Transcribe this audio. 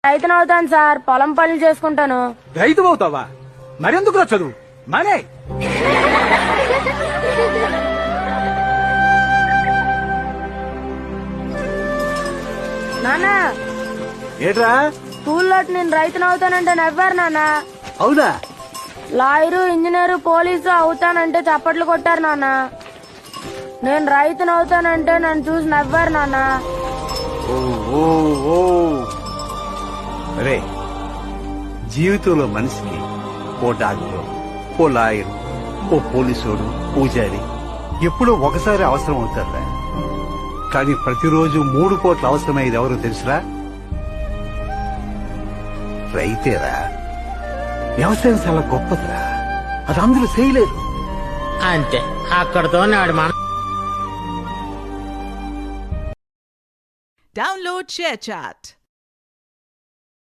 రైతునవుతాను sir, పొలం పనులు చేసుకుంటాను. రైతు అవుతావా? మరెందుకు చదువు మానే. నాన్న ఏట్రా? స్కూల్లో నేను రైతునవుతానంటే నవ్వారు నాన్న. అవునా? లాయరు, ఇంజనీరు, పోలీసు అవుతానంటే చప్పట్లు కొట్టారు నాన్న. నేను రైతునవుతానంటే నన్ను చూసి నవ్వారు నాన్న. అరే, జీవితంలో మనిషికి ఓ డాక్టర్, ఓ లాయర్, ఓ పోలీసోడు, పూజారి ఎప్పుడో ఒకసారి అవసరం అవుతారా? కానీ ప్రతిరోజు 3 కోట్ల అవసరమయ్యేది ఎవరో తెలుసురా? రైతేరా. వ్యవసాయం చాలా గొప్పదిరా, అది అందరూ చేయలేరు. అంతే, అక్కడతో నాడు మన Download ShareChat.